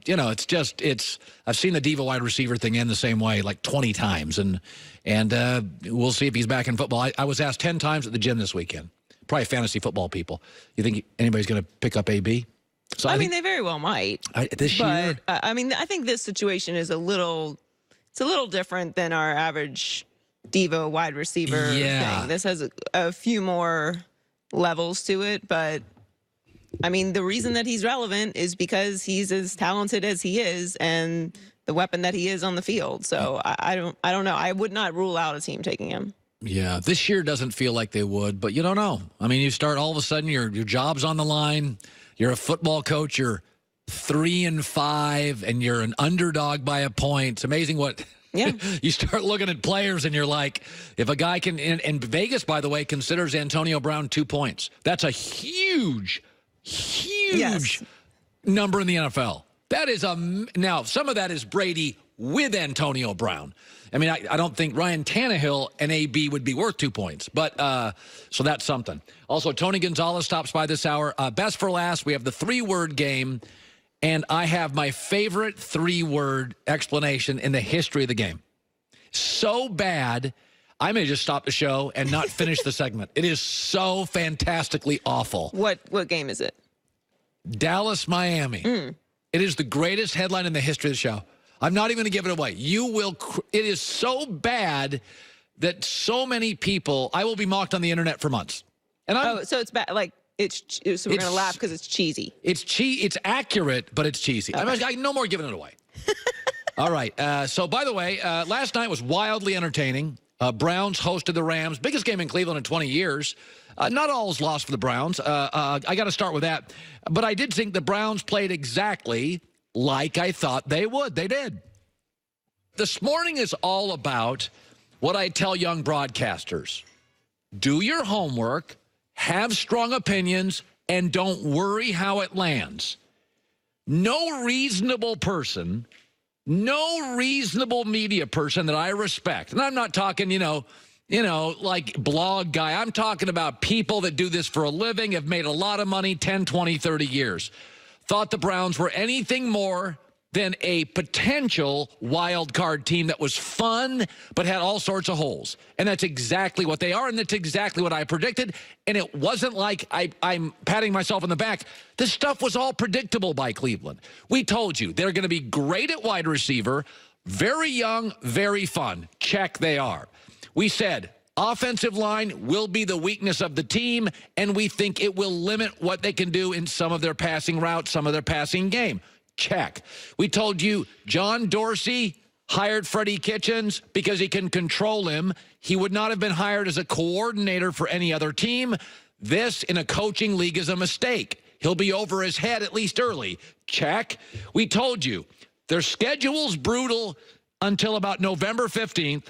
You know, I've seen the diva wide receiver thing end the same way like 20 times, and we'll see if he's back in football. I was asked 10 times at the gym this weekend. Probably fantasy football people. You think anybody's going to pick up AB? So I mean, they very well might. This year? I mean, I think this situation is a little different than our average diva wide receiver thing. This has a few more levels to it, but I mean, the reason that he's relevant is because he's as talented as he is and the weapon that he is on the field. So I don't know. I would not rule out a team taking him. Yeah, this year doesn't feel like they would, but you don't know. I mean, you start all of a sudden, your job's on the line. You're a football coach. You're 3-5, and you're an underdog by a point. It's amazing what you start looking at players, and you're like, if a guy can, and Vegas, by the way, considers Antonio Brown 2 points. That's a huge number in the NFL. That is now, some of that is Brady with Antonio Brown. I mean, I don't think Ryan Tannehill and AB would be worth 2 points, but so that's something. Also, Tony Gonzalez stops by this hour. Best for last, we have the 3-word game, and I have my favorite 3-word explanation in the history of the game. So bad, I may just stop the show and not finish the segment. It is so fantastically awful. What game is it? Dallas, Miami. It is the greatest headline in the history of the show. I'm not even going to give it away. It is so bad that so many people, I will be mocked on the internet for months. And so it's bad. Like so we're going to laugh because it's cheesy. It's accurate, but it's cheesy. Okay. I'm no more giving it away. All right. So by the way, last night was wildly entertaining. Browns hosted the Rams. Biggest game in Cleveland in 20 years. Not all is lost for the Browns. I got to start with that. But I did think the Browns played exactly like I thought they would. They did. This morning is all about what I tell young broadcasters. Do your homework, have strong opinions, and don't worry how it lands. No reasonable person, no reasonable media person that I respect, and I'm not talking, like blog guy. I'm talking about people that do this for a living, have made a lot of money, 10, 20, 30 years. Thought the Browns were anything more than a potential wild card team that was fun but had all sorts of holes. And that's exactly what they are, and that's exactly what I predicted. And it wasn't like I'm patting myself on the back. This stuff was all predictable by Cleveland. We told you they're going to be great at wide receiver, very young, very fun. Check, they are. We said offensive line will be the weakness of the team, and we think it will limit what they can do in some of their passing routes, some of their passing game. Check. We told you John Dorsey hired Freddie Kitchens because he can control him. He would not have been hired as a coordinator for any other team. This, in a coaching league, is a mistake. He'll be over his head at least early. Check. We told you their schedule's brutal until about November 15th.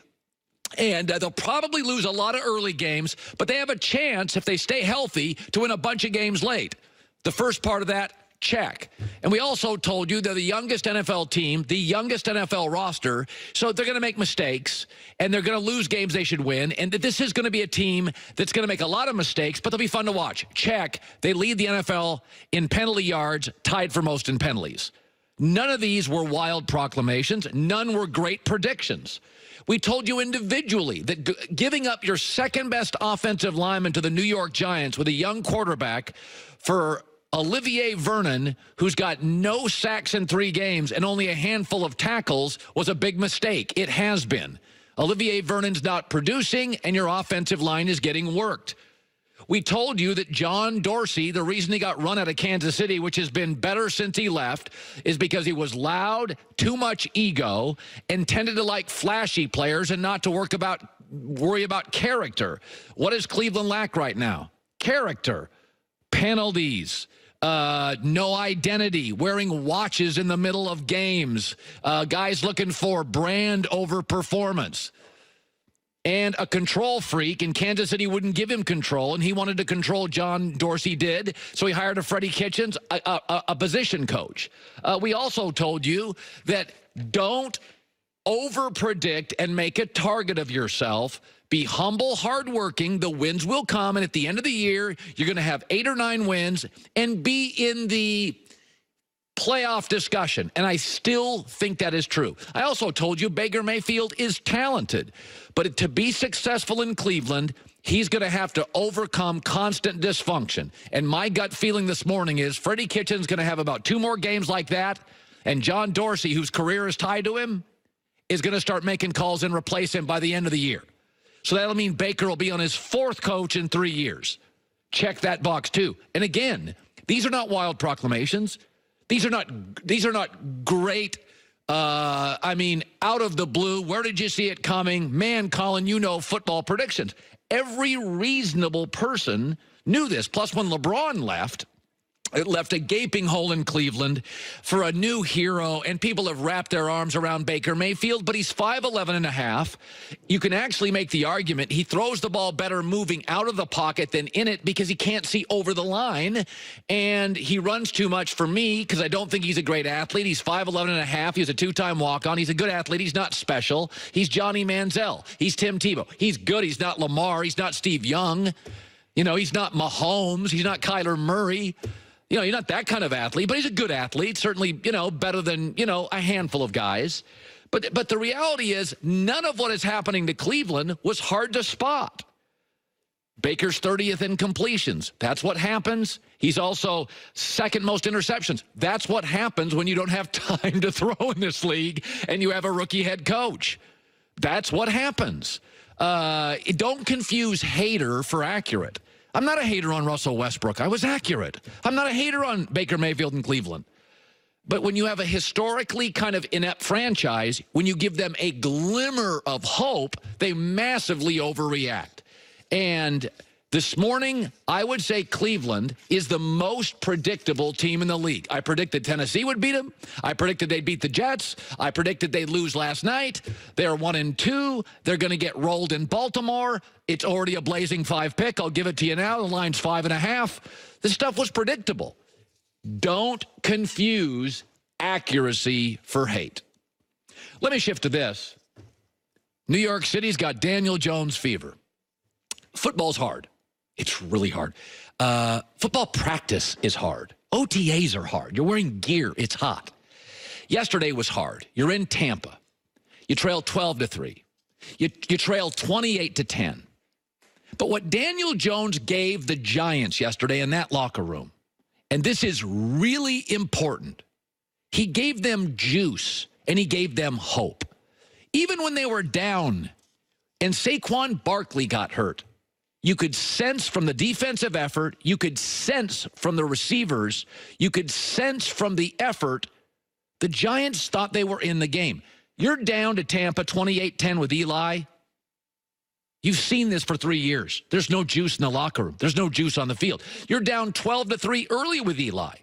And they'll probably lose a lot of early games, but they have a chance, if they stay healthy, to win a bunch of games late. The first part of that, check. And we also told you they're the youngest NFL team, the youngest NFL roster, so they're going to make mistakes, and they're going to lose games they should win, and that this is going to be a team that's going to make a lot of mistakes, but they'll be fun to watch. Check. They lead the NFL in penalty yards, tied for most in penalties. None of these were wild proclamations. None were great predictions. We told you individually that giving up your second-best offensive lineman to the New York Giants with a young quarterback for Olivier Vernon, who's got no sacks in 3 games and only a handful of tackles, was a big mistake. It has been. Olivier Vernon's not producing, and your offensive line is getting worked. We told you that John Dorsey, the reason he got run out of Kansas City, which has been better since he left, is because he was loud, too much ego, and tended to like flashy players and not to worry about character. What does Cleveland lack right now? Character. Penalties. No identity, wearing watches in the middle of games, guys looking for brand over performance. And a control freak, and Kansas City wouldn't give him control, and he wanted to control. John Dorsey did, so he hired a Freddie Kitchens, a position coach. We also told you that don't over-predict and make a target of yourself. Be humble, hardworking. The wins will come, and at the end of the year, you're going to have 8 or 9 wins and be in the playoff discussion, and I still think that is true. I also told you Baker Mayfield is talented, but to be successful in Cleveland, he's going to have to overcome constant dysfunction. And my gut feeling this morning is Freddie Kitchen's going to have about 2 more games like that, and John Dorsey, whose career is tied to him, is going to start making calls and replace him by the end of the year. So that'll mean Baker will be on his 4th coach in 3 years. Check that box, too. And again, these are not wild proclamations. These are not great, I mean, out of the blue, where did you see it coming? Man, Colin, you know football predictions. Every reasonable person knew this. Plus, when LeBron left, it left a gaping hole in Cleveland for a new hero, and people have wrapped their arms around Baker Mayfield, but he's 5'11 and a half. You can actually make the argument he throws the ball better moving out of the pocket than in it because he can't see over the line, and he runs too much for me because I don't think he's a great athlete. He's 5'11 and a half. He was a 2-time walk-on. He's a good athlete. He's not special. He's Johnny Manziel. He's Tim Tebow. He's good. He's not Lamar. He's not Steve Young. You know, he's not Mahomes. He's not Kyler Murray. You know, he's not that kind of athlete, but he's a good athlete, certainly, you know, better than, you know, a handful of guys. But the reality is none of what is happening to Cleveland was hard to spot. Baker's 30th in completions. That's what happens. He's also 2nd most interceptions. That's what happens when you don't have time to throw in this league and you have a rookie head coach. That's what happens. Don't confuse hater for accurate. I'm not a hater on Russell Westbrook. I was accurate. I'm not a hater on Baker Mayfield in Cleveland. But when you have a historically kind of inept franchise, when you give them a glimmer of hope, they massively overreact. And this morning, I would say Cleveland is the most predictable team in the league. I predicted Tennessee would beat them. I predicted they'd beat the Jets. I predicted they'd lose last night. They're 1-2. They're going to get rolled in Baltimore. It's already a blazing 5 pick. I'll give it to you now. The line's 5.5. This stuff was predictable. Don't confuse accuracy for hate. Let me shift to this. New York City's got Daniel Jones fever. Football's hard. It's really hard. Football practice is hard. OTAs are hard. You're wearing gear. It's hot. Yesterday was hard. You're in Tampa. You trail 12-3. You trail 28-10. But what Daniel Jones gave the Giants yesterday in that locker room, and this is really important, he gave them juice and he gave them hope. Even when they were down and Saquon Barkley got hurt, you could sense from the defensive effort, you could sense from the receivers, you could sense from the effort, the Giants thought they were in the game. You're down to Tampa 28-10 with Eli. You've seen this for 3 years. There's no juice in the locker room. There's no juice on the field. You're down 12-3 early with Eli.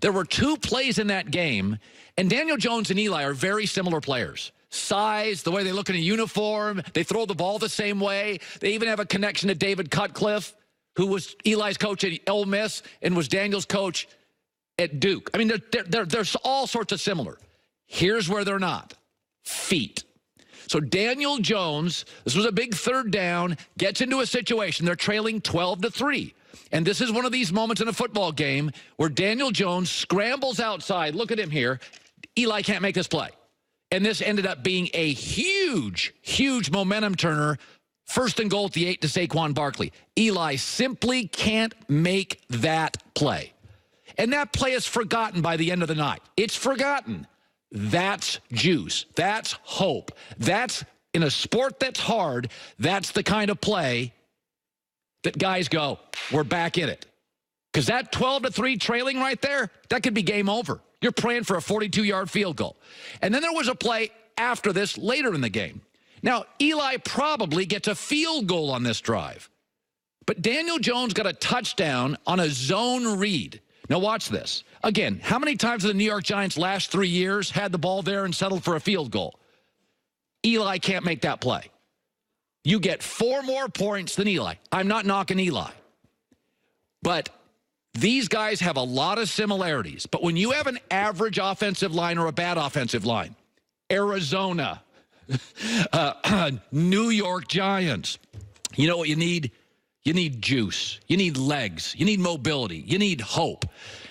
There were 2 plays in that game, and Daniel Jones and Eli are very similar players. Size, the way they look in a uniform, they throw the ball the same way. They even have a connection to David Cutcliffe, who was Eli's coach at Ole Miss and was Daniel's coach at Duke. I mean, they're all sorts of similar. Here's where they're not. Feet. So Daniel Jones, this was a big 3rd down, gets into a situation. They're trailing 12-3. And this is one of these moments in a football game where Daniel Jones scrambles outside. Look at him here. Eli can't make this play. And this ended up being a huge, huge momentum turner. 1st and goal at the 8 to Saquon Barkley. Eli simply can't make that play. And that play is forgotten by the end of the night. It's forgotten. That's juice. That's hope. That's, in a sport that's hard, that's the kind of play that guys go, we're back in it. Because that 12-3 trailing right there, that could be game over. You're praying for a 42-yard field goal. And then there was a play after this later in the game. Now, Eli probably gets a field goal on this drive. But Daniel Jones got a touchdown on a zone read. Now, watch this. Again, how many times have the New York Giants last 3 years had the ball there and settled for a field goal? Eli can't make that play. You get 4 more points than Eli. I'm not knocking Eli. But these guys have a lot of similarities. But when you have an average offensive line or a bad offensive line, Arizona, New York Giants, you know what you need? You need juice. You need legs. You need mobility. You need hope.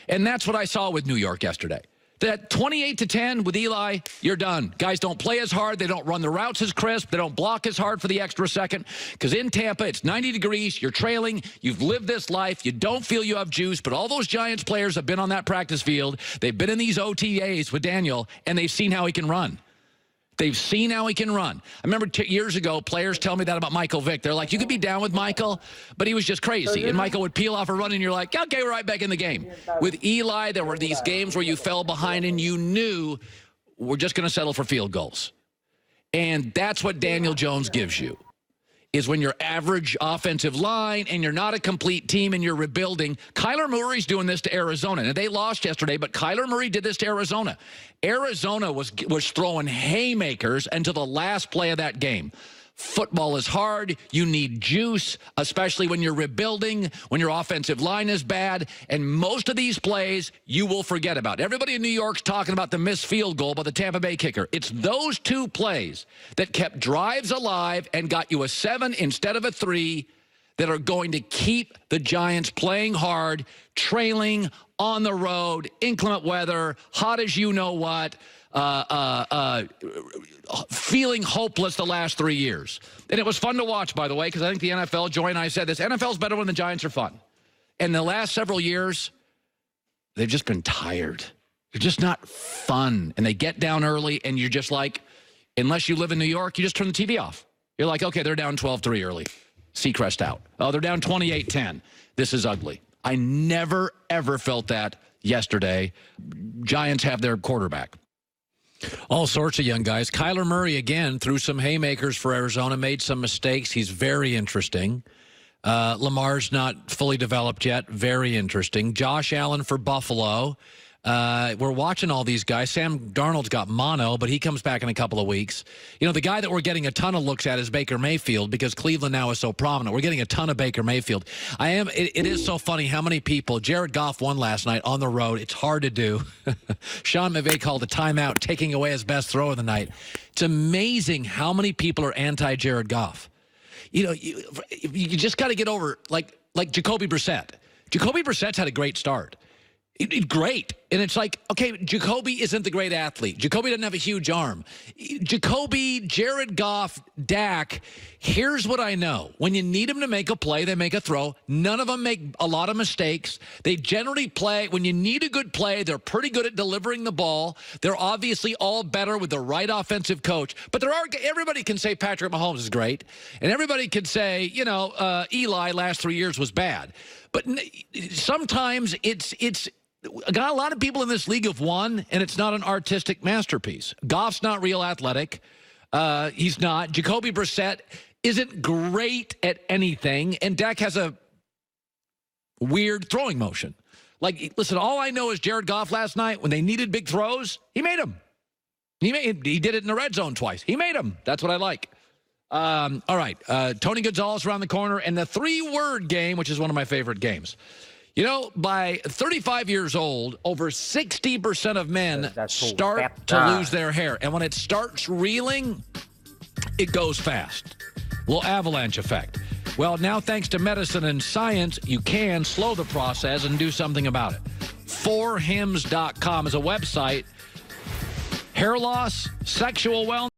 And that's what I saw with New York yesterday. That 28-10 with Eli, you're done. Guys don't play as hard. They don't run the routes as crisp. They don't block as hard for the extra second. Because in Tampa, it's 90 degrees. You're trailing. You've lived this life. You don't feel you have juice. But all those Giants players have been on that practice field. They've been in these OTAs with Daniel, and they've seen how he can run. They've seen how he can run. I remember years ago, players tell me that about Michael Vick. They're like, you could be down with Michael, but he was just crazy. And Michael would peel off a run, and you're like, okay, we're right back in the game. With Eli, there were these games where you fell behind, and you knew we're just going to settle for field goals. And that's what Daniel Jones gives you, is when you're average offensive line and you're not a complete team and you're rebuilding. Kyler Murray's doing this to Arizona. And they lost yesterday, but Kyler Murray did this to Arizona. Arizona was throwing haymakers until the last play of that game. Football is hard. You need juice, especially when you're rebuilding, when your offensive line is bad. And most of these plays you will forget about. Everybody in New York's talking about the missed field goal by the Tampa Bay kicker. It's those two plays that kept drives alive and got you a 7 instead of a 3 that are going to keep the Giants playing hard, trailing on the road, inclement weather, hot as you know what, feeling hopeless the last 3 years. And it was fun to watch, by the way, because I think the NFL, Joy and I said this, NFL's better when the Giants are fun. And the last several years, they've just been tired. They're just not fun. And they get down early, and you're just like, unless you live in New York, you just turn the TV off. You're like, okay, they're down 12-3 early. Seacrest out. Oh, they're down 28-10. This is ugly. I never, ever felt that yesterday. Giants have their quarterback. All sorts of young guys. Kyler Murray, again, threw some haymakers for Arizona, made some mistakes. He's very interesting. Lamar's not fully developed yet. Very interesting. Josh Allen for Buffalo. We're watching all these guys. Sam Darnold's got mono, but he comes back in a couple of weeks. You know, the guy that we're getting a ton of looks at is Baker Mayfield, because Cleveland now is so prominent. We're getting a ton of Baker Mayfield. It is so funny how many people. Jared Goff won last night on the road. It's hard to do. Sean McVay called a timeout, taking away his best throw of the night. It's amazing how many people are anti-Jared Goff. You know, you just got to get over, like Jacoby Brissett. Jacoby Brissett's had a great start. Great. And it's like, okay, Jacoby isn't the great athlete. Jacoby doesn't have a huge arm. Jacoby, Jared Goff, Dak, here's what I know. When you need them to make a play, they make a throw. None of them make a lot of mistakes. They generally play. When you need a good play, they're pretty good at delivering the ball. They're obviously all better with the right offensive coach. But everybody can say Patrick Mahomes is great. And everybody can say, you know, Eli last 3 years was bad. But sometimes it's got a lot of people in this league have won, and it's not an artistic masterpiece. Goff's not real athletic. He's not. Jacoby Brissett isn't great at anything, and Dak has a weird throwing motion. Like, listen, all I know is Jared Goff last night, when they needed big throws, he made them. He did it in the red zone twice. He made them. That's what I like. All right, Tony Gonzalez around the corner, and the 3-word game, which is one of my favorite games. You know, by 35 years old, over 60% of men start to lose their hair. And when it starts reeling, it goes fast. Little avalanche effect. Well, now thanks to medicine and science, you can slow the process and do something about it. 4hims.com is a website. Hair loss, sexual wellness.